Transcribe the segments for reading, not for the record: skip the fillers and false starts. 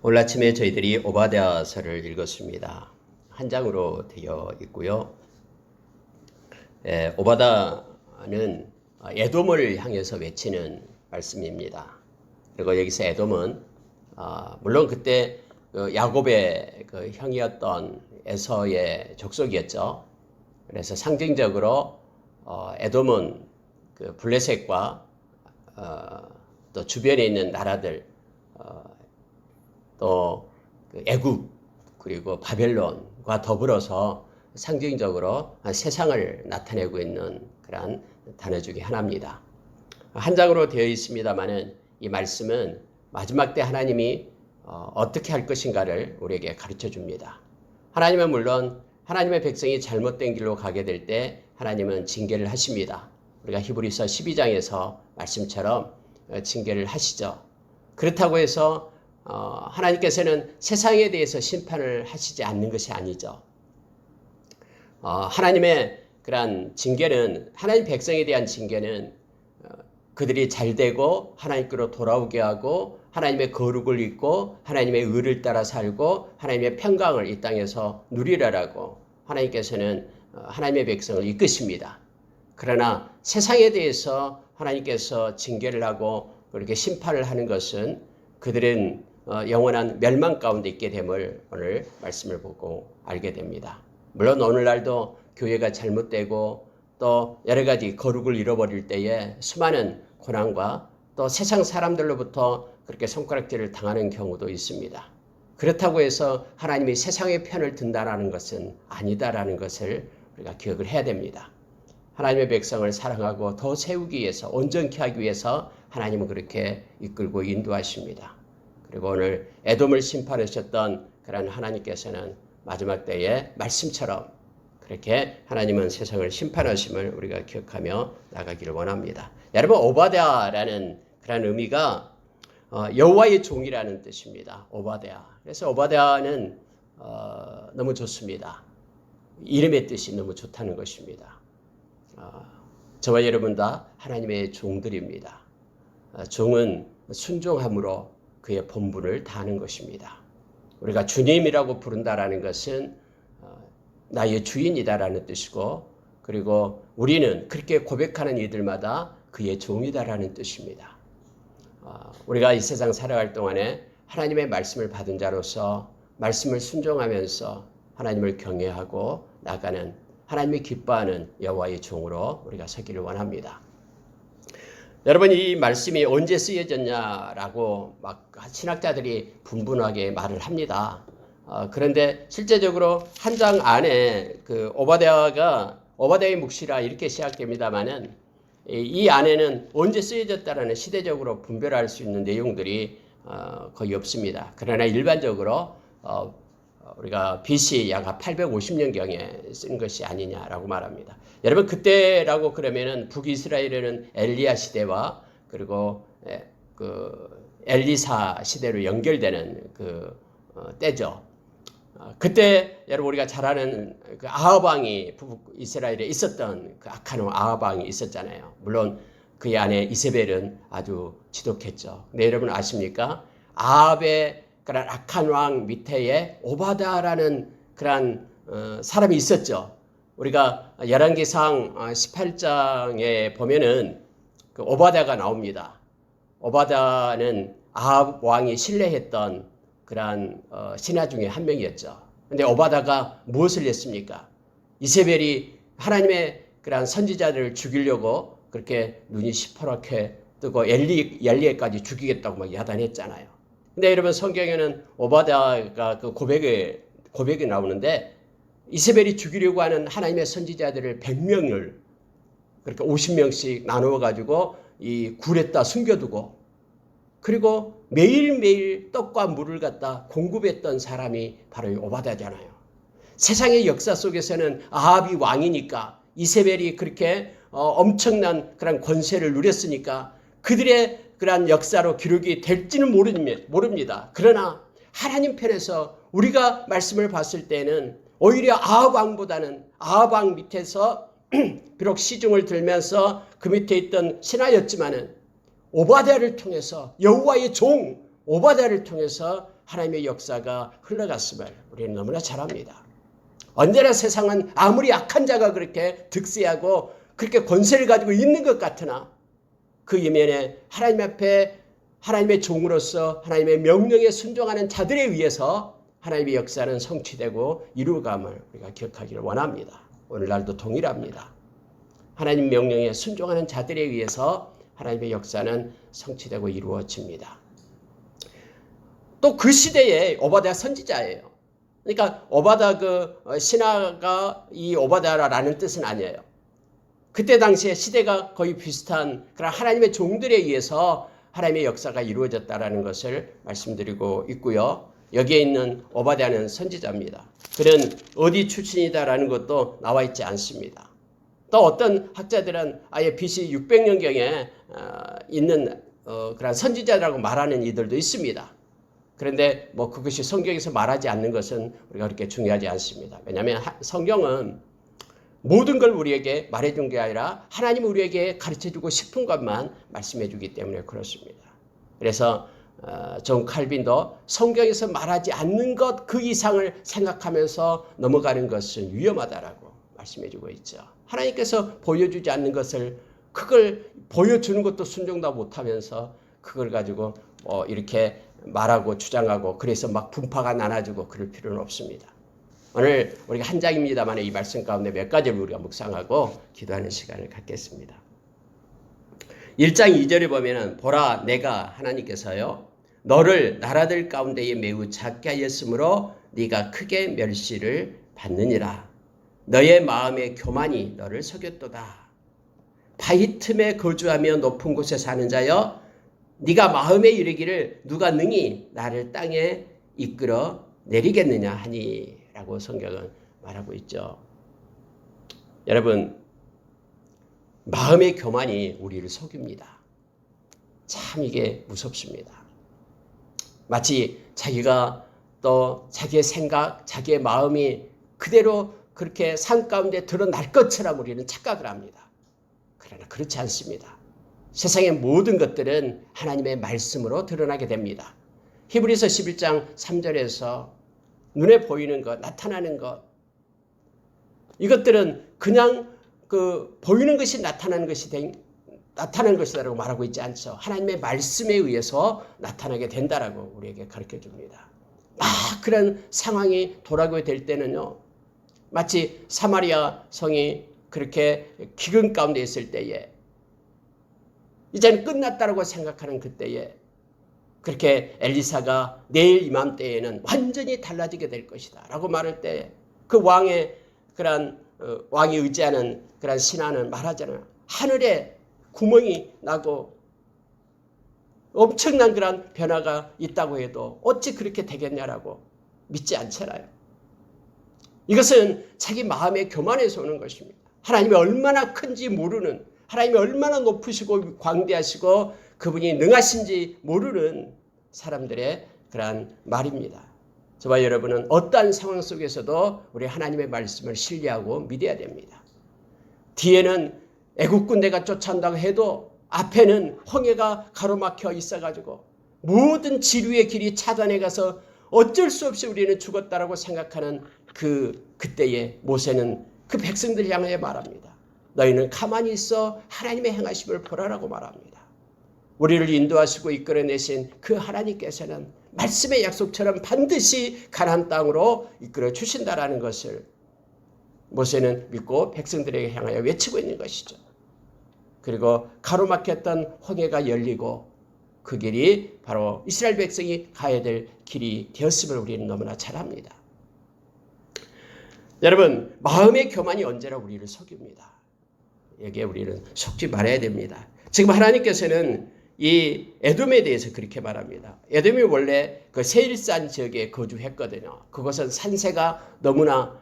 오늘 아침에 저희들이 오바댜서를 읽었습니다. 한 장으로 되어 있고요. 오바다는 에돔을 향해서 외치는 말씀입니다. 그리고 여기서 에돔은 물론 그때 야곱의 형이었던 에서의 족속이었죠. 그래서 상징적으로 에돔은 블레셋과 또 주변에 있는 나라들 또 애굽 그리고 바벨론과 더불어서 상징적으로 세상을 나타내고 있는 그런 단어 중에 하나입니다. 한 장으로 되어 있습니다만은 이 말씀은 마지막 때 하나님이 어떻게 할 것인가를 우리에게 가르쳐 줍니다. 하나님은 물론 하나님의 백성이 잘못된 길로 가게 될 때 하나님은 징계를 하십니다. 우리가 히브리서 12장에서 말씀처럼 징계를 하시죠. 그렇다고 해서 하나님께서는 세상에 대해서 심판을 하시지 않는 것이 아니죠. 하나님의 그러한 징계는, 하나님 백성에 대한 징계는 그들이 잘되고 하나님께로 돌아오게 하고 하나님의 거룩을 잊고 하나님의 의를 따라 살고 하나님의 평강을 이 땅에서 누리라라고 하나님께서는 하나님의 백성을 이끄십니다. 그러나 세상에 대해서 하나님께서 징계를 하고 그렇게 심판을 하는 것은 그들은 영원한 멸망 가운데 있게 됨을 오늘 말씀을 보고 알게 됩니다. 물론 오늘날도 교회가 잘못되고 또 여러 가지 거룩을 잃어버릴 때에 수많은 고난과 또 세상 사람들로부터 그렇게 손가락질을 당하는 경우도 있습니다. 그렇다고 해서 하나님이 세상의 편을 든다라는 것은 아니다라는 것을 우리가 기억을 해야 됩니다. 하나님의 백성을 사랑하고 더 세우기 위해서, 온전케 하기 위해서 하나님은 그렇게 이끌고 인도하십니다. 그리고 오늘 에돔을 심판하셨던 그런 하나님께서는 마지막 때에 말씀처럼 그렇게 하나님은 세상을 심판하심을 우리가 기억하며 나가기를 원합니다. 여러분, 오바댜라는 그런 의미가 여호와의 종이라는 뜻입니다. 오바댜. 그래서 오바댜는 너무 좋습니다. 이름의 뜻이 너무 좋다는 것입니다. 저와 여러분 다 하나님의 종들입니다. 종은 순종함으로 그의 본분을 다하는 것입니다. 우리가 주님이라고 부른다라는 것은 나의 주인이다라는 뜻이고, 그리고 우리는 그렇게 고백하는 이들마다 그의 종이다라는 뜻입니다. 우리가 이 세상 살아갈 동안에 하나님의 말씀을 받은 자로서 말씀을 순종하면서 하나님을 경외하고 나가는, 하나님이 기뻐하는 여호와의 종으로 우리가 서기를 원합니다. 여러분, 이 말씀이 언제 쓰여졌냐라고 막 신학자들이 분분하게 말을 합니다. 그런데 실제적으로 한 장 안에 오바댜의 묵시라 이렇게 시작됩니다만은 이 안에는 언제 쓰여졌다라는 시대적으로 분별할 수 있는 내용들이 거의 없습니다. 그러나 일반적으로 우리가 BC 약 850년경에 쓴 것이 아니냐라고 말합니다. 여러분, 그때라고 그러면은 북이스라엘에는 엘리야 시대와 그리고 엘리사 시대로 연결되는 때죠. 그때 여러분 우리가 잘 아는 아합 왕이 북이스라엘에 있었던 악한 아합 왕이 있었잖아요. 물론 그 안에 이세벨은 아주 지독했죠. 근데 여러분 아십니까? 아합의 그런 악한 왕 밑에에 오바댜라는 그런 사람이 있었죠. 우리가 열왕기상 18장에 보면은 오바댜가 나옵니다. 오바댜는 아합 왕이 신뢰했던 그러한 신하 중에 한 명이었죠. 그런데 오바댜가 무엇을 했습니까? 이세벨이 하나님의 그러한 선지자들을 죽이려고 그렇게 눈이 시퍼렇게 뜨고 엘리에까지 죽이겠다고 막 야단했잖아요. 근데 여러분, 성경에는 오바댜가 고백이 나오는데 이세벨이 죽이려고 하는 하나님의 선지자들을 100명을 그렇게 50명씩 나누어 가지고 이 굴에다 숨겨두고, 그리고 매일매일 떡과 물을 갖다 공급했던 사람이 바로 이 오바댜잖아요. 세상의 역사 속에서는 아합이 왕이니까, 이세벨이 그렇게 엄청난 그런 권세를 누렸으니까 그들의 그러한 역사로 기록이 될지는 모릅니다. 그러나 하나님 편에서 우리가 말씀을 봤을 때는 오히려 아합 왕보다는 아합 왕 밑에서 비록 시중을 들면서 그 밑에 있던 신하였지만은 오바댜를 통해서, 여호와의 종 오바댜를 통해서 하나님의 역사가 흘러갔음을 우리는 너무나 잘 압니다. 언제나 세상은 아무리 악한 자가 그렇게 득세하고 그렇게 권세를 가지고 있는 것 같으나 그 이면에 하나님 앞에 하나님의 종으로서 하나님의 명령에 순종하는 자들에 의해서 하나님의 역사는 성취되고 이루어감을 우리가 기억하기를 원합니다. 오늘날도 동일합니다. 하나님 명령에 순종하는 자들에 의해서 하나님의 역사는 성취되고 이루어집니다. 또 그 시대에 오바댜 선지자예요. 그러니까 오바댜 신하가 이 오바댜라는 뜻은 아니에요. 그때 당시에 시대가 거의 비슷한 그런 하나님의 종들에 의해서 하나님의 역사가 이루어졌다라는 것을 말씀드리고 있고요. 여기에 있는 오바댜는 선지자입니다. 그는 어디 출신이다라는 것도 나와 있지 않습니다. 또 어떤 학자들은 아예 BC 600년경에 있는 그런 선지자라고 말하는 이들도 있습니다. 그런데 그것이 성경에서 말하지 않는 것은 우리가 그렇게 중요하지 않습니다. 왜냐하면 성경은 모든 걸 우리에게 말해준 게 아니라 하나님이 우리에게 가르쳐주고 싶은 것만 말씀해주기 때문에 그렇습니다. 그래서 존 칼빈도 성경에서 말하지 않는 것 그 이상을 생각하면서 넘어가는 것은 위험하다라고 말씀해주고 있죠. 하나님께서 보여주지 않는 것을 그걸 보여주는 것도 순종도 못하면서 그걸 가지고 이렇게 말하고 주장하고 그래서 막 분파가 나눠지고 그럴 필요는 없습니다. 오늘 우리가 한 장입니다만 이 말씀 가운데 몇 가지를 우리가 묵상하고 기도하는 시간을 갖겠습니다. 1장 2절에 보면은 보라 내가 하나님께서요 너를 나라들 가운데에 매우 작게 하였으므로 네가 크게 멸시를 받느니라. 너의 마음의 교만이 너를 속였도다. 바위 틈에 거주하며 높은 곳에 사는 자여 네가 마음에 이르기를 누가 능히 나를 땅에 이끌어 내리겠느냐 하니 라고 성경은 말하고 있죠. 여러분 마음의 교만이 우리를 속입니다. 참 이게 무섭습니다. 마치 자기가 또 자기의 생각, 자기의 마음이 그대로 그렇게 산 가운데 드러날 것처럼 우리는 착각을 합니다. 그러나 그렇지 않습니다. 세상의 모든 것들은 하나님의 말씀으로 드러나게 됩니다. 히브리서 11장 3절에서 눈에 보이는 것, 나타나는 것 이것들은 그냥 보이는 것이 나타나는 것이다라고 말하고 있지 않죠. 하나님의 말씀에 의해서 나타나게 된다라고 우리에게 가르쳐 줍니다. 그런 상황이 돌아오게 될 때는요. 마치 사마리아 성이 그렇게 기근 가운데 있을 때에 이제는 끝났다라고 생각하는 그때에 그렇게 엘리사가 내일 이맘때에는 완전히 달라지게 될 것이다 라고 말할 때 그 왕의 그런 왕이 의지하는 그런 신하는 말하잖아요. 하늘에 구멍이 나고 엄청난 그런 변화가 있다고 해도 어찌 그렇게 되겠냐라고 믿지 않잖아요. 이것은 자기 마음의 교만에서 오는 것입니다. 하나님이 얼마나 큰지 모르는, 하나님이 얼마나 높으시고 광대하시고 그분이 능하신지 모르는 사람들의 그러한 말입니다. 저와 여러분은 어떠한 상황 속에서도 우리 하나님의 말씀을 신뢰하고 믿어야 됩니다. 뒤에는 애국 군대가 쫓아온다고 해도 앞에는 홍해가 가로막혀 있어가지고 모든 지류의 길이 차단해 가서 어쩔 수 없이 우리는 죽었다라고 생각하는 그때에 모세는 그 백성들 향해 말합니다. 너희는 가만히 있어 하나님의 행하심을 보라라고 말합니다. 우리를 인도하시고 이끌어내신 그 하나님께서는 말씀의 약속처럼 반드시 가나안 땅으로 이끌어 주신다라는 것을 모세는 믿고 백성들에게 향하여 외치고 있는 것이죠. 그리고 가로막혔던 홍해가 열리고 그 길이 바로 이스라엘 백성이 가야 될 길이 되었음을 우리는 너무나 잘 압니다. 여러분, 마음의 교만이 언제나 우리를 속입니다. 여기에 우리는 속지 말아야 됩니다. 지금 하나님께서는 이 에돔에 대해서 그렇게 말합니다. 에돔이 원래 그 세일산 지역에 거주했거든요. 그것은 산세가 너무나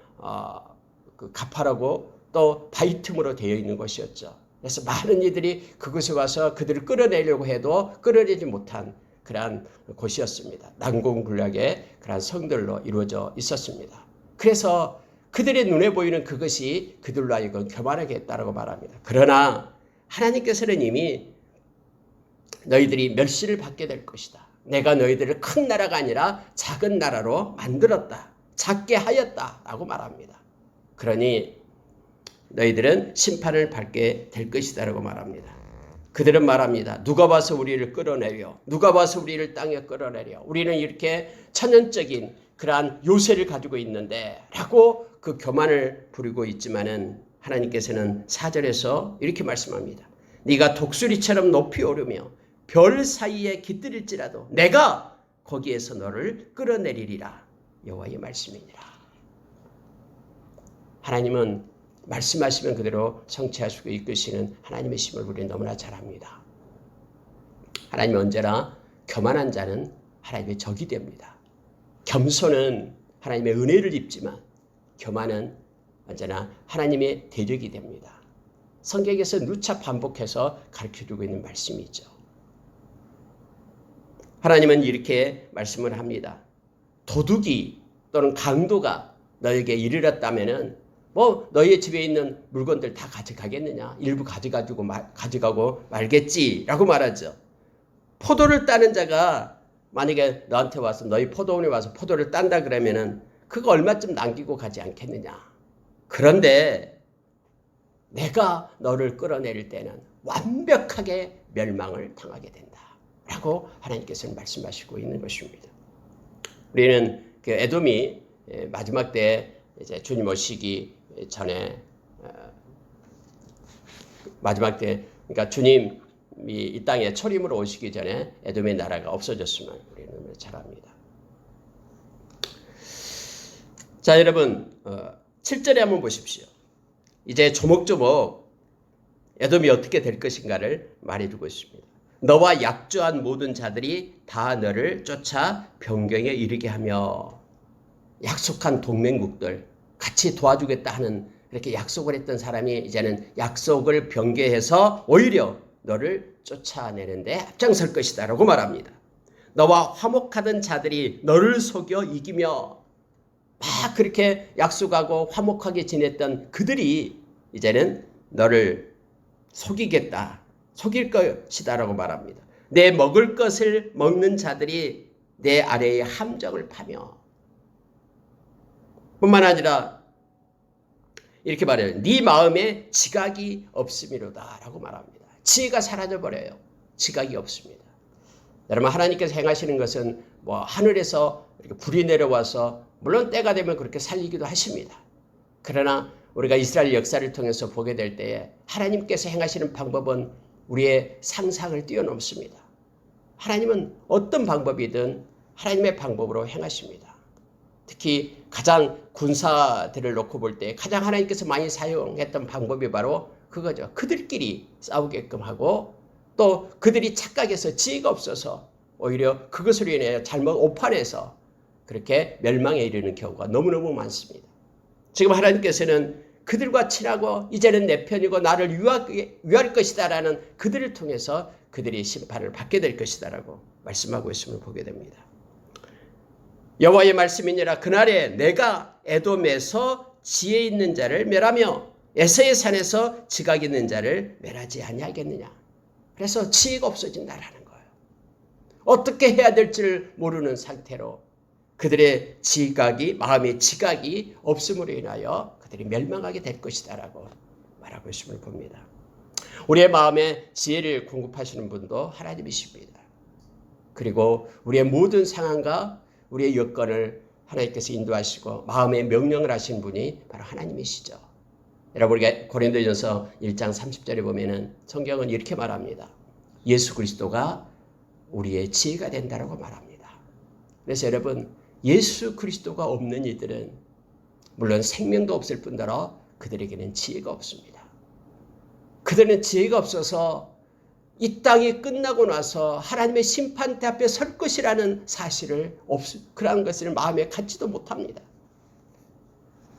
가파르고 또 바위 틈으로 되어 있는 곳이었죠. 그래서 많은 이들이 그곳에 와서 그들을 끌어내려고 해도 끌어내지 못한 그러한 곳이었습니다. 난공불락의 그러한 성들로 이루어져 있었습니다. 그래서 그들의 눈에 보이는 그것이 그들로 하여금 교만하게 했다라고 말합니다. 그러나 하나님께서는 이미 너희들이 멸시를 받게 될 것이다. 내가 너희들을 큰 나라가 아니라 작은 나라로 만들었다. 작게 하였다. 라고 말합니다. 그러니 너희들은 심판을 받게 될 것이다. 라고 말합니다. 그들은 말합니다. 누가 봐서 우리를 끌어내려? 누가 봐서 우리를 땅에 끌어내려? 우리는 이렇게 천연적인 그러한 요새를 가지고 있는데 라고 그 교만을 부리고 있지만은 하나님께서는 4절에서 이렇게 말씀합니다. 네가 독수리처럼 높이 오르며 별 사이에 깃들일지라도 내가 거기에서 너를 끌어내리리라. 여호와의 말씀이니라. 하나님은 말씀하시면 그대로 성취하시고 이끄시는 하나님의 심을 우리는 너무나 잘 압니다. 하나님은 언제나 교만한 자는 하나님의 적이 됩니다. 겸손은 하나님의 은혜를 입지만 교만은 언제나 하나님의 대적이 됩니다. 성경에서 누차 반복해서 가르쳐주고 있는 말씀이죠. 하나님은 이렇게 말씀을 합니다. 도둑이 또는 강도가 너에게 이르렀다면은 뭐 너희의 집에 있는 물건들 다 가져가겠느냐? 일부 가져가고 말겠지라고 말하죠. 포도를 따는 자가 만약에 너한테 와서 너희 포도원에 와서 포도를 딴다 그러면은 그거 얼마쯤 남기고 가지 않겠느냐? 그런데 내가 너를 끌어내릴 때는 완벽하게 멸망을 당하게 된다라고 하나님께서는 말씀하시고 있는 것입니다. 우리는 그 에돔이 마지막 때 이제 주님 오시기 전에 마지막 때 그러니까 주님이 이 땅에 초림으로 오시기 전에 에돔의 나라가 없어졌으면 우리는 잘 압니다. 자, 여러분 7절에 한번 보십시오. 이제 조목조목 에돔이 어떻게 될 것인가를 말해주고 있습니다. 너와 약조한 모든 자들이 다 너를 쫓아 변경에 이르게 하며 약속한 동맹국들 같이 도와주겠다 하는 이렇게 약속을 했던 사람이 이제는 약속을 변개해서 오히려 너를 쫓아내는데 앞장설 것이다 라고 말합니다. 너와 화목하던 자들이 너를 속여 이기며 막 그렇게 약속하고 화목하게 지냈던 그들이 이제는 너를 속이겠다, 속일 것이다 라고 말합니다. 내 먹을 것을 먹는 자들이 내 아래의 함정을 파며 뿐만 아니라 이렇게 말해요. 네 마음에 지각이 없음이로다 라고 말합니다. 지혜가 사라져버려요. 지각이 없습니다. 여러분 하나님께서 행하시는 것은 뭐 하늘에서 이렇게 불이 내려와서 물론 때가 되면 그렇게 살리기도 하십니다. 그러나 우리가 이스라엘 역사를 통해서 보게 될 때에 하나님께서 행하시는 방법은 우리의 상상을 뛰어넘습니다. 하나님은 어떤 방법이든 하나님의 방법으로 행하십니다. 특히 가장 군사들을 놓고 볼 때 가장 하나님께서 많이 사용했던 방법이 바로 그거죠. 그들끼리 싸우게끔 하고 또 그들이 착각해서 지혜가 없어서 오히려 그것으로 인해 잘못 오판해서 그렇게 멸망에 이르는 경우가 너무너무 많습니다. 지금 하나님께서는 그들과 친하고 이제는 내 편이고 나를 위할 것이다 라는 그들을 통해서 그들이 심판을 받게 될 것이다 라고 말씀하고 있음을 보게 됩니다. 여호와의 말씀이니라. 그날에 내가 에돔에서 지혜 있는 자를 멸하며 에서의 산에서 지각 있는 자를 멸하지 아니하겠느냐. 그래서 지혜가 없어진다라는 거예요. 어떻게 해야 될지를 모르는 상태로 그들의 마음의 지각이 없음으로 인하여 그들이 멸망하게 될 것이다 라고 말하고 있음을 봅니다. 우리의 마음에 지혜를 공급하시는 분도 하나님이십니다. 그리고 우리의 모든 상황과 우리의 여건을 하나님께서 인도하시고 마음의 명령을 하신 분이 바로 하나님이시죠. 여러분 우리가 고린도전서 1장 30절에 보면은 성경은 이렇게 말합니다. 예수 그리스도가 우리의 지혜가 된다라고 말합니다. 그래서 여러분 예수 그리스도가 없는 이들은 물론 생명도 없을 뿐더러 그들에게는 지혜가 없습니다. 그들은 지혜가 없어서 이 땅이 끝나고 나서 하나님의 심판대 앞에 설 것이라는 사실을 그러한 것을 마음에 갖지도 못합니다.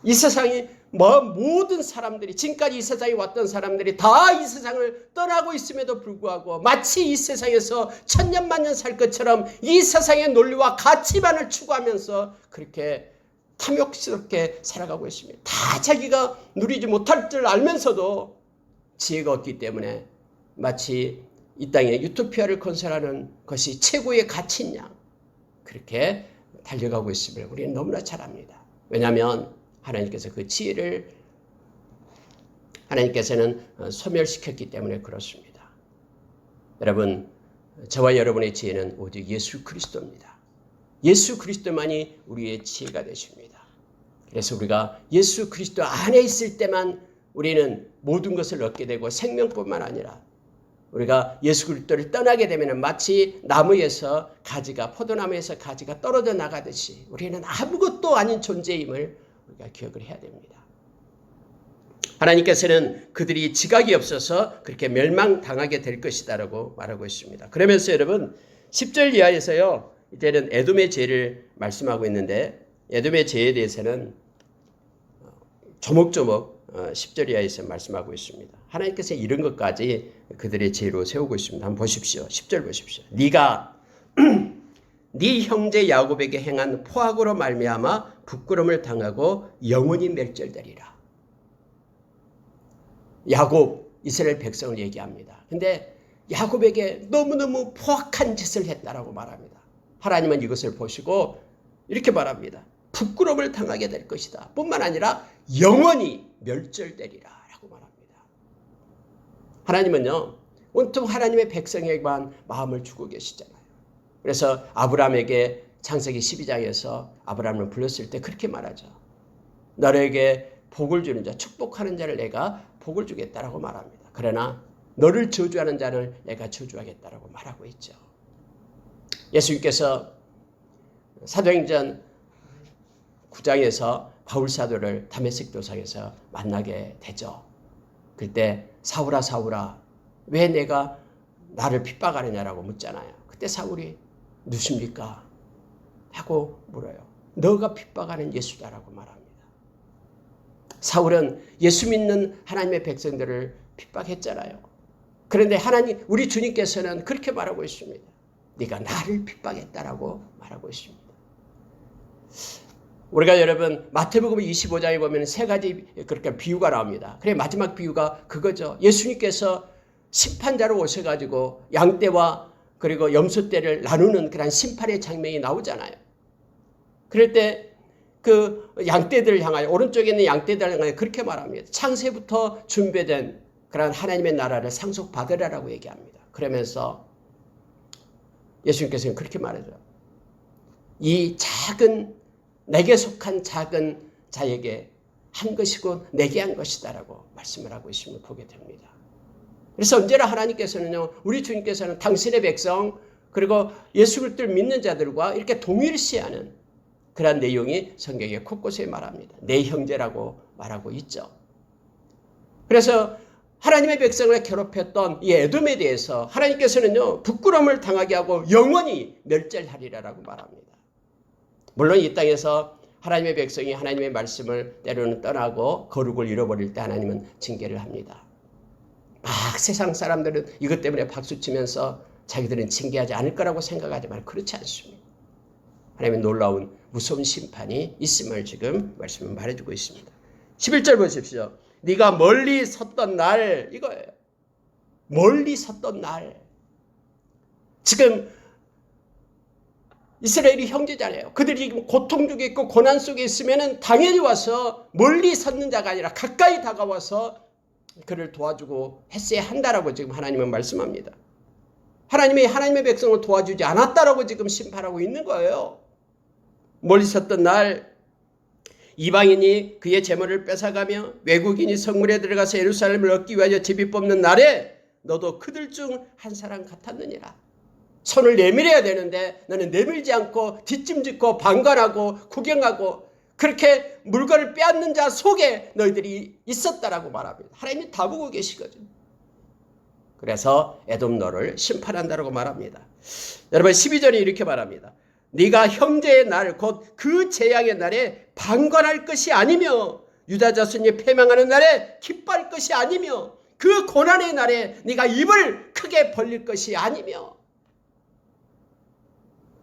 이 세상이 모든 사람들이 지금까지 이 세상에 왔던 사람들이 다 이 세상을 떠나고 있음에도 불구하고 마치 이 세상에서 천년만년 살 것처럼 이 세상의 논리와 가치만을 추구하면서 그렇게 탐욕스럽게 살아가고 있습니다. 다 자기가 누리지 못할 줄 알면서도 지혜가 없기 때문에 마치 이 땅에 유토피아를 건설하는 것이 최고의 가치인 양 그렇게 달려가고 있음을 우리는 너무나 잘 압니다. 왜냐하면 하나님께서 그 지혜를 하나님께서는 소멸시켰기 때문에 그렇습니다. 여러분, 저와 여러분의 지혜는 오직 예수 그리스도입니다. 예수 그리스도만이 우리의 지혜가 되십니다. 그래서 우리가 예수 그리스도 안에 있을 때만 우리는 모든 것을 얻게 되고 생명뿐만 아니라 우리가 예수 그리스도를 떠나게 되면 마치 나무에서 가지가 포도나무에서 가지가 떨어져 나가듯이 우리는 아무것도 아닌 존재임을 우리가 기억을 해야 됩니다. 하나님께서는 그들이 지각이 없어서 그렇게 멸망당하게 될 것이다라고 말하고 있습니다. 그러면서 여러분 10절 이하에서요. 이제는 에돔의 죄를 말씀하고 있는데 에돔의 죄에 대해서는 조목조목 10절 이하에서 말씀하고 있습니다. 하나님께서 이런 것까지 그들의 죄로 세우고 있습니다. 한번 보십시오. 10절 보십시오. 네가 네 형제 야곱에게 행한 포악으로 말미암아 부끄러움을 당하고 영원히 멸절되리라. 야곱 이스라엘 백성을 얘기합니다. 근데 야곱에게 너무너무 포악한 짓을 했다라고 말합니다. 하나님은 이것을 보시고 이렇게 말합니다. 부끄러움을 당하게 될 것이다. 뿐만 아니라 영원히 멸절되리라 라고 말합니다. 하나님은요. 온통 하나님의 백성에게만 마음을 주고 계시잖아요. 그래서 아브라함에게 창세기 12장에서 아브라함을 불렀을 때 그렇게 말하죠. 너에게 복을 주는 자, 축복하는 자를 내가 복을 주겠다라고 말합니다. 그러나 너를 저주하는 자를 내가 저주하겠다라고 말하고 있죠. 예수님께서 사도행전 9장에서 바울 사도를 다메섹 도상에서 만나게 되죠. 그때 사울아 사울아 왜 내가 나를 핍박하느냐라고 묻잖아요. 그때 사울이 누굽니까? 하고 물어요. 너가 핍박하는 예수다라고 말합니다. 사울은 예수 믿는 하나님의 백성들을 핍박했잖아요. 그런데 하나님 우리 주님께서는 그렇게 말하고 있습니다. 네가 나를 핍박했다라고 말하고 있습니다. 우리가 여러분 마태복음 25장에 보면 세 가지 그렇게 비유가 나옵니다. 그래 마지막 비유가 그거죠. 예수님께서 심판자로 오셔가지고 양떼와 그리고 염소떼를 나누는 그런 심판의 장면이 나오잖아요. 그럴 때 그 양떼들을 향하여 오른쪽에 있는 양떼들을 향하여 그렇게 말합니다. 창세부터 준비된 그런 하나님의 나라를 상속받으라라고 얘기합니다. 그러면서 예수님께서는 그렇게 말하죠. 이 작은 내게 속한 작은 자에게 한 것이고 내게 한 것이다라고 말씀을 하고 있음을 보게 됩니다. 그래서 언제나 하나님께서는요, 우리 주님께서는 당신의 백성 그리고 예수 그리스도를 믿는 자들과 이렇게 동일시하는 그런 내용이 성경에 곳곳에 말합니다. 내 형제라고 말하고 있죠. 그래서 하나님의 백성을 괴롭혔던 이 에돔에 대해서 하나님께서는요, 부끄러움을 당하게 하고 영원히 멸절하리라라고 말합니다. 물론 이 땅에서 하나님의 백성이 하나님의 말씀을 때로는 떠나고 거룩을 잃어버릴 때 하나님은 징계를 합니다. 막 세상 사람들은 이것 때문에 박수치면서 자기들은 징계하지 않을 거라고 생각하지만 그렇지 않습니다. 하나님의 놀라운 무서운 심판이 있음을 지금 말씀을 말해주고 있습니다. 11절 보십시오. 네가 멀리 섰던 날 이거예요. 멀리 섰던 날. 지금 이스라엘이 형제잖아요. 그들이 지금 고통 중에 있고 고난 속에 있으면 당연히 와서 멀리 섰는 자가 아니라 가까이 다가와서 그를 도와주고 했어야 한다라고 지금 하나님은 말씀합니다. 하나님이 하나님의 백성을 도와주지 않았다라고 지금 심판하고 있는 거예요. 멀리 섰던 날 이방인이 그의 재물을 뺏어가며 외국인이 성문에 들어가서 예루살렘을 얻기 위하여 제비 뽑는 날에 너도 그들 중 한 사람 같았느니라. 손을 내밀어야 되는데 너는 내밀지 않고 뒷짐짓고 방관하고 구경하고 그렇게 물건을 빼앗는 자 속에 너희들이 있었다라고 말합니다. 하나님이 다 보고 계시거든요. 그래서 에돔 너를 심판한다라고 말합니다. 여러분 12절이 이렇게 말합니다. 네가 형제의 날 곧 그 재앙의 날에 방관할 것이 아니며 유다 자손이 패망하는 날에 기뻐할 것이 아니며 그 고난의 날에 네가 입을 크게 벌릴 것이 아니며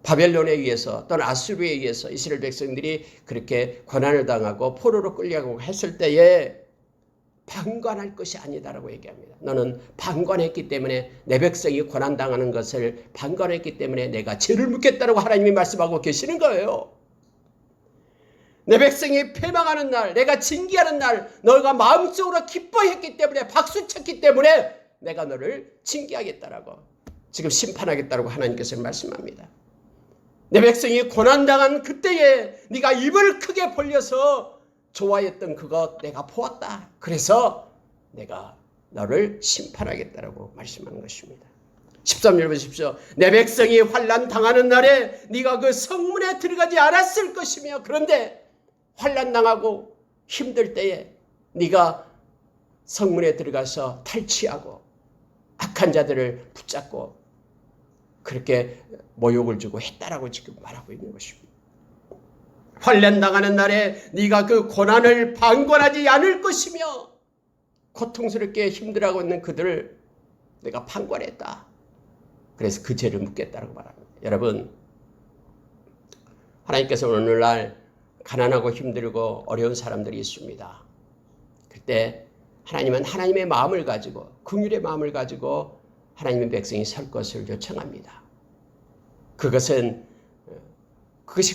바벨론에 의해서 또는 아수르에 의해서 이스라엘 백성들이 그렇게 고난을 당하고 포로로 끌려가고 했을 때에 방관할 것이 아니다라고 얘기합니다. 너는 방관했기 때문에 내 백성이 고난당하는 것을 방관했기 때문에 내가 죄를 묻겠다라고 하나님이 말씀하고 계시는 거예요. 내 백성이 패망하는 날, 내가 징계하는 날, 너가 마음속으로 기뻐했기 때문에 박수쳤기 때문에 내가 너를 징계하겠다라고 지금 심판하겠다라고 하나님께서 말씀합니다. 내 백성이 고난당한 그때에 네가 입을 크게 벌려서 좋아했던 그것 내가 보았다. 그래서 내가 너를 심판하겠다라고 말씀하는 것입니다. 13절 보십시오. 내 백성이 환난 당하는 날에 네가 그 성문에 들어가지 않았을 것이며 그런데 환난 당하고 힘들 때에 네가 성문에 들어가서 탈취하고 악한 자들을 붙잡고 그렇게 모욕을 주고 했다라고 지금 말하고 있는 것입니다. 환난 당하는 날에 네가 그 고난을 방관하지 않을 것이며 고통스럽게 힘들어하고 있는 그들을 내가 방관했다. 그래서 그 죄를 묻겠다라고 말합니다. 여러분, 하나님께서 오늘날 가난하고 힘들고 어려운 사람들이 있습니다. 그때 하나님은 하나님의 마음을 가지고 긍휼의 마음을 가지고 하나님의 백성이 설 것을 요청합니다. 그것이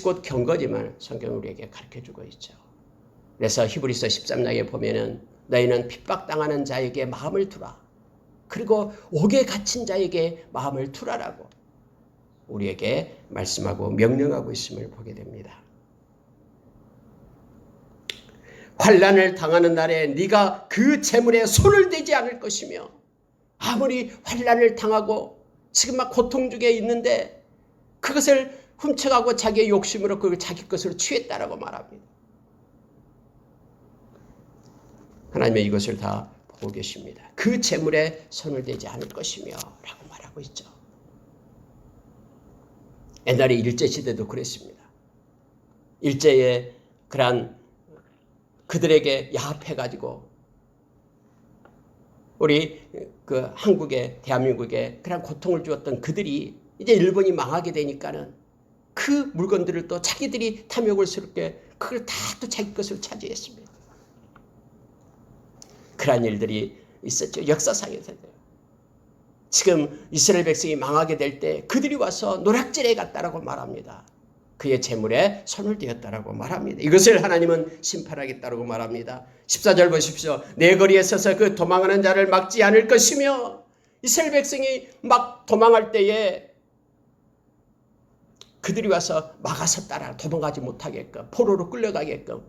곧 경거지만 성경은 우리에게 가르쳐주고 있죠. 그래서 히브리서 13장에 보면은 너희는 핍박당하는 자에게 마음을 두라. 그리고 옥에 갇힌 자에게 마음을 두라라고 우리에게 말씀하고 명령하고 있음을 보게 됩니다. 환난을 당하는 날에 네가 그 재물에 손을 대지 않을 것이며 아무리 환난을 당하고 지금 막 고통 중에 있는데 그것을 훔쳐가고 자기의 욕심으로 그걸 자기 것으로 취했다라고 말합니다. 하나님은 이것을 다 보고 계십니다. 그 재물에 손을 대지 않을 것이며 라고 말하고 있죠. 옛날에 일제시대도 그랬습니다. 일제에 그러한 그들에게 야합해가지고 우리 그 한국에 대한민국에 그런 고통을 주었던 그들이 이제 일본이 망하게 되니까는 그 물건들을 또 자기들이 탐욕을스럽게 그걸 다 또 자기 것으로 차지했습니다. 그러한 일들이 있었죠. 역사상에서요. 지금 이스라엘 백성이 망하게 될 때 그들이 와서 노략질해 갔다라고 말합니다. 그의 재물에 손을 대었다라고 말합니다. 이것을 하나님은 심판하겠다라고 말합니다. 14절 보십시오. 내 거리에 서서 그 도망하는 자를 막지 않을 것이며 이스라엘 백성이 막 도망할 때에 그들이 와서 막아서 따라 도망가지 못하게끔 포로로 끌려가게끔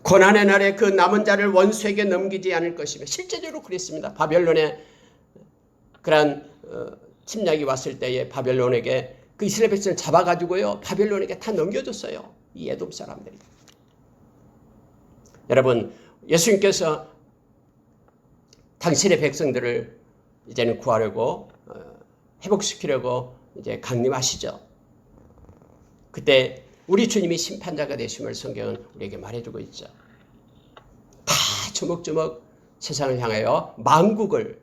고난의 날에 그 남은 자를 원수에게 넘기지 않을 것이며 실제적으로 그랬습니다. 바벨론에 그런 침략이 왔을 때에 바벨론에게 그 이스라엘 백성을 잡아가지고요 바벨론에게 다 넘겨줬어요. 이 에돔 사람들이. 여러분, 예수님께서 당신의 백성들을 이제는 구하려고 회복시키려고 이제 강림하시죠. 그때 우리 주님이 심판자가 되심을 성경은 우리에게 말해주고 있죠. 다 조목조목 세상을 향하여 만국을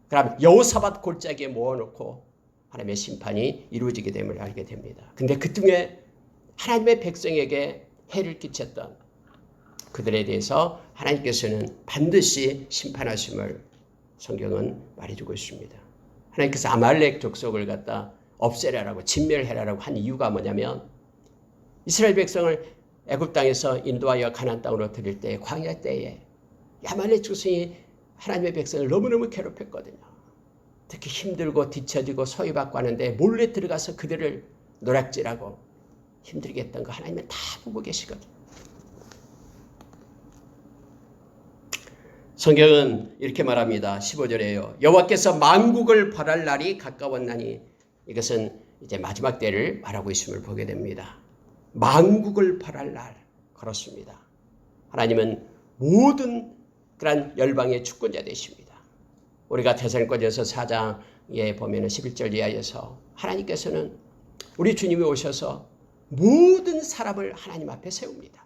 그럼 여호사밧 골짜기에 모아놓고 하나님의 심판이 이루어지게 됨을 알게 됩니다. 근데 그 중에 하나님의 백성에게 해를 끼쳤던 그들에 대해서 하나님께서는 반드시 심판하심을 성경은 말해주고 있습니다. 하나님께서 아말렉 족속을 갖다 없애라라고 진멸해라라고 한 이유가 뭐냐면 이스라엘 백성을 애굽 땅에서 인도하여 가나안 땅으로 들일 때 광야 때에 아말렉 족속이 하나님의 백성을 너무너무 괴롭혔거든요. 특히 힘들고 뒤처지고 소외받고 하는데 몰래 들어가서 그들을 노략질하고 힘들게 했던 거 하나님은 다 보고 계시거든요. 성경은 이렇게 말합니다. 15절에요. 여호와께서 만국을 벌할 날이 가까웠나니 이것은 이제 마지막 때를 말하고 있음을 보게 됩니다. 만국을 벌할 날 그렇습니다. 하나님은 모든 그런 열방의 주권자 되십니다. 우리가 데살로니가전서 4장에 보면 11절 이하에서 하나님께서는 우리 주님이 오셔서 모든 사람을 하나님 앞에 세웁니다.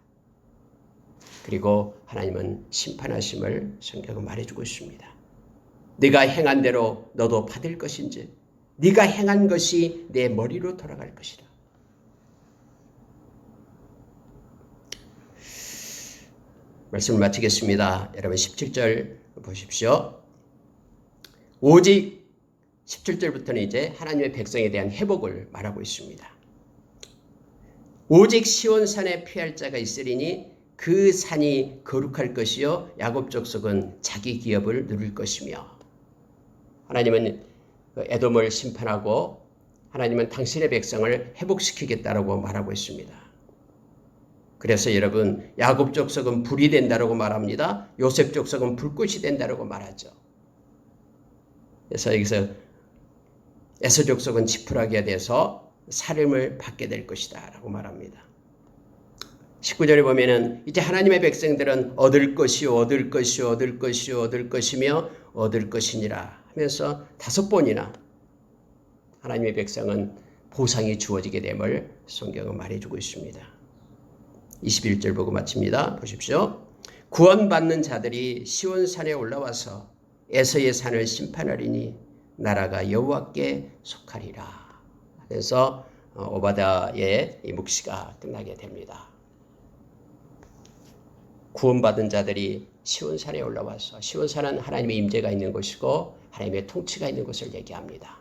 그리고 하나님은 심판하심을 성경은 말해주고 있습니다. 네가 행한 대로 너도 받을 것인지 네가 행한 것이 내 머리로 돌아갈 것이라. 말씀을 마치겠습니다. 여러분 17절 보십시오. 오직 17절부터는 이제 하나님의 백성에 대한 회복을 말하고 있습니다. 오직 시온산에 피할 자가 있으리니 그 산이 거룩할 것이요 야곱 족속은 자기 기업을 누릴 것이며, 하나님은 에돔을 심판하고 하나님은 당신의 백성을 회복시키겠다라고 말하고 있습니다. 그래서 여러분 야곱 족속은 불이 된다라고 말합니다. 요셉 족속은 불꽃이 된다라고 말하죠. 그래서 여기서 에서 족속은 지푸라기가 돼서 살림을 받게 될 것이다 라고 말합니다. 19절에 보면은 이제 하나님의 백성들은 얻을 것이요 얻을 것이요 얻을 것이요 얻을 것이며 얻을 것이니라 하면서 5번이나 하나님의 백성은 보상이 주어지게 됨을 성경은 말해주고 있습니다. 21절 보고 마칩니다. 보십시오. 구원받는 자들이 시온산에 올라와서 에서의 산을 심판하리니 나라가 여호와께 속하리라. 그래서 오바댜의 이 묵시가 끝나게 됩니다. 구원받은 자들이 시온산에 올라와서, 시온산은 하나님의 임재가 있는 곳이고 하나님의 통치가 있는 곳을 얘기합니다.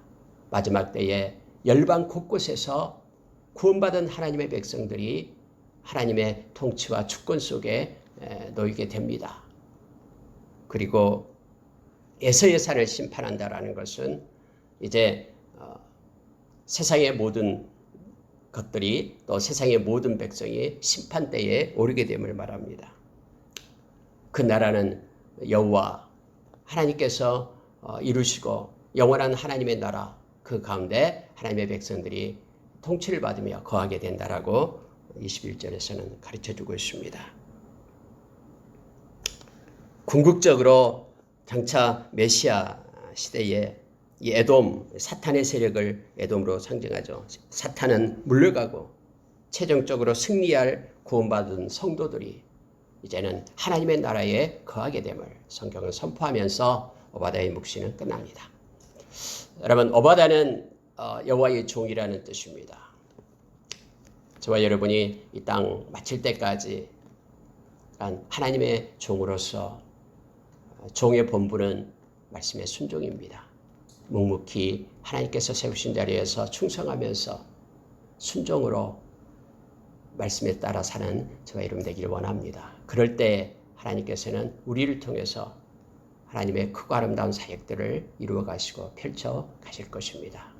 마지막 때에 열방 곳곳에서 구원받은 하나님의 백성들이 하나님의 통치와 주권 속에 놓이게 됩니다. 그리고 에서의 산을 심판한다라는 것은 이제 세상의 모든 것들이 또 세상의 모든 백성이 심판대에 오르게 됨을 말합니다. 그 나라는 여호와 하나님께서 이루시고 영원한 하나님의 나라, 그 가운데 하나님의 백성들이 통치를 받으며 거하게 된다라고 21절에서는 가르쳐주고 있습니다. 궁극적으로 장차 메시아 시대에 이 에돔, 사탄의 세력을 에돔으로 상징하죠. 사탄은 물러가고 최종적으로 승리할 구원받은 성도들이 이제는 하나님의 나라에 거하게 됨을 성경은 선포하면서 오바댜의 묵시는 끝납니다. 여러분, 오바댜는 여호와의 종이라는 뜻입니다. 저와 여러분이 이 땅 마칠 때까지 하나님의 종으로서 종의 본분은 말씀의 순종입니다. 묵묵히 하나님께서 세우신 자리에서 충성하면서 순종으로 말씀에 따라 사는 저와 여러분 되기를 원합니다. 그럴 때 하나님께서는 우리를 통해서 하나님의 크고 아름다운 사역들을 이루어 가시고 펼쳐 가실 것입니다.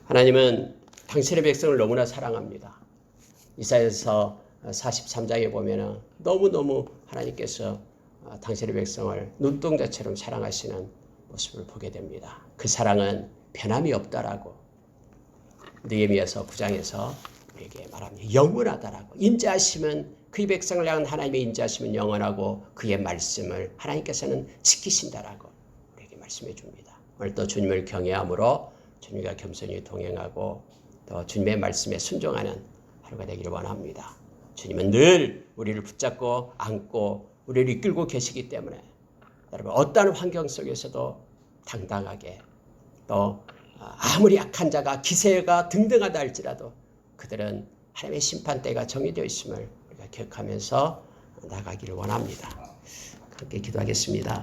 하나님은 당신의 백성을 너무나 사랑합니다. 이사야서 43장에 보면 너무너무 하나님께서 당신의 백성을 눈동자처럼 사랑하시는 모습을 보게 됩니다. 그 사랑은 변함이 없다라고 느헤미야서 9장에서 우리에게 말합니다. 영원하다라고. 인자하심은 그의 백성을 향한 하나님의 인자하심은 영원하고 그의 말씀을 하나님께서는 지키신다라고 우리에게 말씀해 줍니다. 오늘 또 주님을 경외함으로 주님과 겸손히 동행하고 또 주님의 말씀에 순종하는 하루가 되기를 원합니다. 주님은 늘 우리를 붙잡고 안고 우리를 이끌고 계시기 때문에 여러분 어떠한 환경 속에서도 당당하게 또 아무리 악한 자가 기세가 등등하다 할지라도 그들은 하나님의 심판대가 정해져 있음을 우리가 기억하면서 나가기를 원합니다. 함께 기도하겠습니다.